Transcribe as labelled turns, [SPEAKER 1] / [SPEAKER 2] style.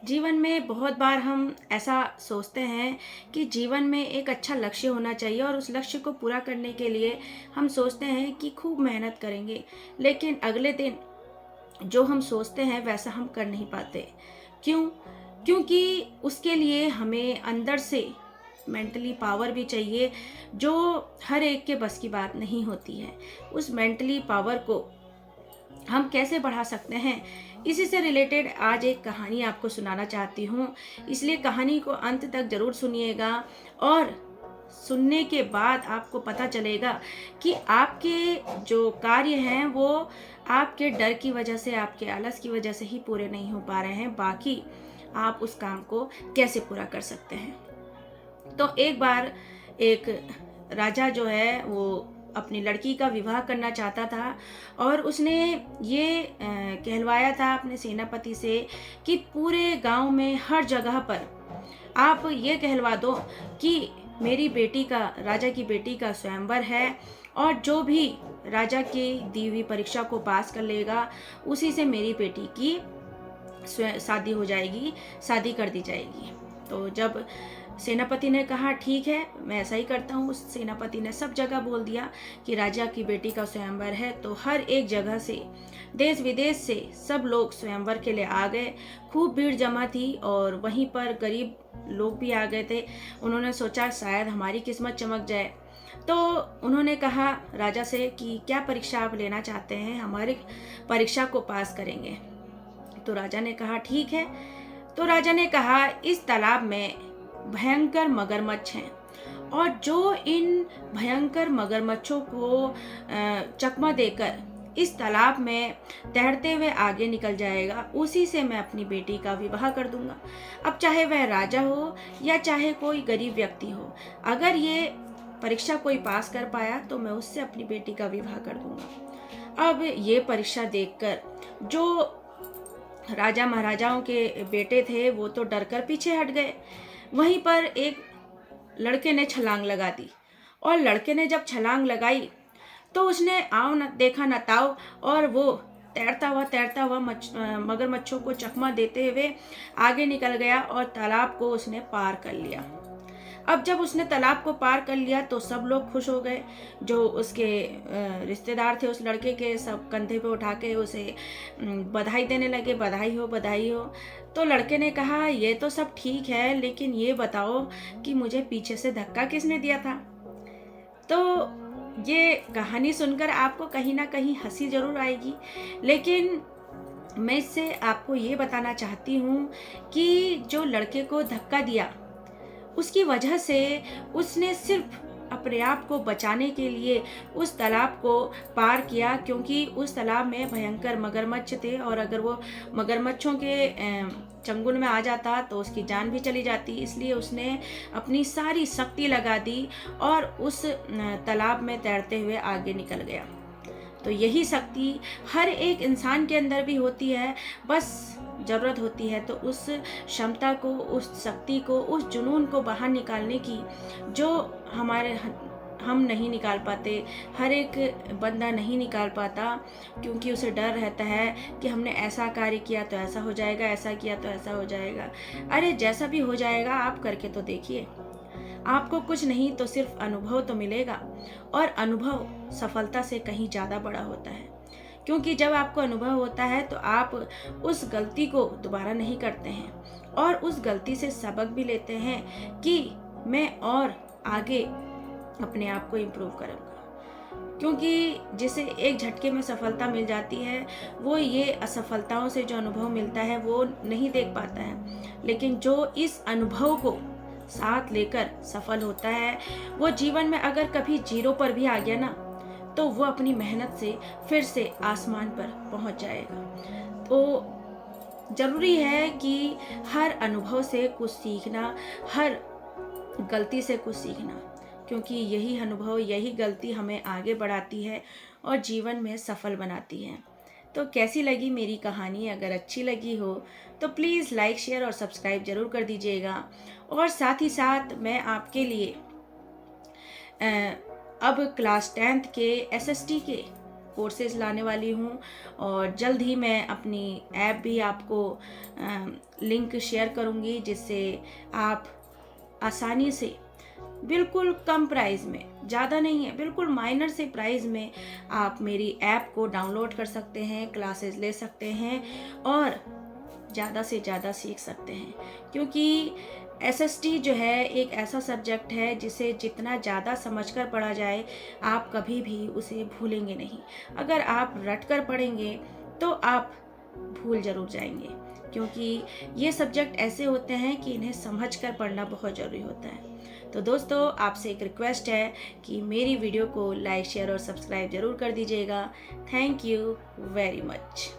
[SPEAKER 1] जीवन में बहुत बार हम ऐसा सोचते हैं कि जीवन में एक अच्छा लक्ष्य होना चाहिए और उस लक्ष्य को पूरा करने के लिए हम सोचते हैं कि खूब मेहनत करेंगे। लेकिन अगले दिन जो हम सोचते हैं वैसा हम कर नहीं पाते। क्यों? क्योंकि उसके लिए हमें अंदर से मेंटली पावर भी चाहिए, जो हर एक के बस की बात नहीं होती है। उस मेंटली पावर को हम कैसे बढ़ा सकते हैं, इसी से रिलेटेड आज एक कहानी आपको सुनाना चाहती हूँ। इसलिए कहानी को अंत तक ज़रूर सुनिएगा और सुनने के बाद आपको पता चलेगा कि आपके जो कार्य हैं वो आपके डर की वजह से, आपके आलस की वजह से ही पूरे नहीं हो पा रहे हैं। बाकी आप उस काम को कैसे पूरा कर सकते हैं। तो एक बार एक राजा जो है वो अपनी लड़की का विवाह करना चाहता था और उसने ये कहलवाया था अपने सेनापति से कि पूरे गांव में हर जगह पर आप ये कहलवा दो कि मेरी बेटी का, राजा की बेटी का स्वयंवर है और जो भी राजा की दी हुई परीक्षा को पास कर लेगा उसी से मेरी बेटी की शादी हो जाएगी, शादी कर दी जाएगी। तो जब सेनापति ने कहा ठीक है, मैं ऐसा ही करता हूँ, उस सेनापति ने सब जगह बोल दिया कि राजा की बेटी का स्वयंवर है। तो हर एक जगह से, देश विदेश से सब लोग स्वयंवर के लिए आ गए। खूब भीड़ जमा थी और वहीं पर गरीब लोग भी आ गए थे। उन्होंने सोचा शायद हमारी किस्मत चमक जाए। तो उन्होंने कहा राजा से कि क्या परीक्षा आप लेना चाहते हैं, हमारी परीक्षा को पास करेंगे। तो राजा ने कहा ठीक है। तो राजा ने कहा इस तालाब में भयंकर मगरमच्छ हैं और जो इन भयंकर मगरमच्छों को चकमा देकर इस तालाब में तैरते हुए आगे निकल जाएगा, उसी से मैं अपनी बेटी का विवाह कर दूंगा। अब चाहे वह राजा हो या चाहे कोई गरीब व्यक्ति हो, अगर ये परीक्षा कोई पास कर पाया तो मैं उससे अपनी बेटी का विवाह कर दूंगा। अब ये परीक्षा देखकर जो राजा महाराजाओं के बेटे थे वो तो डरकर पीछे हट गए। वहीं पर एक लड़के ने छलांग लगा दी और लड़के ने जब छलांग लगाई तो उसने आओ न देखा न ताओ और वो तैरता हुआ मगरमच्छों को चकमा देते हुए आगे निकल गया और तालाब को उसने पार कर लिया। अब जब उसने तालाब को पार कर लिया तो सब लोग खुश हो गए। जो उसके रिश्तेदार थे उस लड़के के, सब कंधे पे उठा के उसे बधाई देने लगे, बधाई हो बधाई हो। तो लड़के ने कहा ये तो सब ठीक है, लेकिन ये बताओ कि मुझे पीछे से धक्का किसने दिया था। तो ये कहानी सुनकर आपको कहीं ना कहीं हंसी जरूर आएगी, लेकिन मैं इससे आपको ये बताना चाहती हूँ कि जो लड़के को धक्का दिया उसकी वजह से उसने सिर्फ अपने आप को बचाने के लिए उस तालाब को पार किया, क्योंकि उस तालाब में भयंकर मगरमच्छ थे और अगर वो मगरमच्छों के चंगुल में आ जाता तो उसकी जान भी चली जाती। इसलिए उसने अपनी सारी शक्ति लगा दी और उस तालाब में तैरते हुए आगे निकल गया। तो यही शक्ति हर एक इंसान के अंदर भी होती है, बस ज़रूरत होती है तो उस क्षमता को, उस शक्ति को, उस जुनून को बाहर निकालने की, जो हम नहीं निकाल पाते। हर एक बंदा नहीं निकाल पाता क्योंकि उसे डर रहता है कि हमने ऐसा कार्य किया तो ऐसा हो जाएगा, ऐसा किया तो ऐसा हो जाएगा। अरे जैसा भी हो जाएगा आप करके तो देखिए, आपको कुछ नहीं तो सिर्फ अनुभव तो मिलेगा और अनुभव सफलता से कहीं ज़्यादा बड़ा होता है। क्योंकि जब आपको अनुभव होता है तो आप उस गलती को दोबारा नहीं करते हैं और उस गलती से सबक भी लेते हैं कि मैं और आगे अपने आप को इम्प्रूव करूँगा। क्योंकि जिसे एक झटके में सफलता मिल जाती है वो ये असफलताओं से जो अनुभव मिलता है वो नहीं देख पाता है, लेकिन जो इस अनुभव को साथ लेकर सफल होता है वो जीवन में अगर कभी जीरो पर भी आ गया ना तो वो अपनी मेहनत से फिर से आसमान पर पहुंच जाएगा। तो जरूरी है कि हर अनुभव से कुछ सीखना, हर गलती से कुछ सीखना, क्योंकि यही अनुभव, यही गलती हमें आगे बढ़ाती है और जीवन में सफल बनाती है। तो कैसी लगी मेरी कहानी? अगर अच्छी लगी हो तो प्लीज़ लाइक, शेयर और सब्सक्राइब ज़रूर कर दीजिएगा। और साथ ही साथ मैं आपके लिए अब क्लास 10th के SST के कोर्सेज लाने वाली हूँ और जल्द ही मैं अपनी ऐप भी आपको लिंक शेयर करूँगी, जिससे आप आसानी से बिल्कुल कम प्राइस में, ज़्यादा नहीं है, बिल्कुल माइनर से प्राइस में आप मेरी ऐप को डाउनलोड कर सकते हैं, क्लासेस ले सकते हैं और ज़्यादा से ज़्यादा सीख सकते हैं। क्योंकि एसएसटी जो है एक ऐसा सब्जेक्ट है जिसे जितना ज़्यादा समझकर पढ़ा जाए आप कभी भी उसे भूलेंगे नहीं। अगर आप रट कर पढ़ेंगे तो आप भूल ज़रूर जाएंगे, क्योंकि ये सब्जेक्ट ऐसे होते हैं कि इन्हें समझकर पढ़ना बहुत ज़रूरी होता है। तो दोस्तों, आपसे एक रिक्वेस्ट है कि मेरी वीडियो को लाइक, शेयर और सब्सक्राइब ज़रूर कर दीजिएगा। Thank you very much.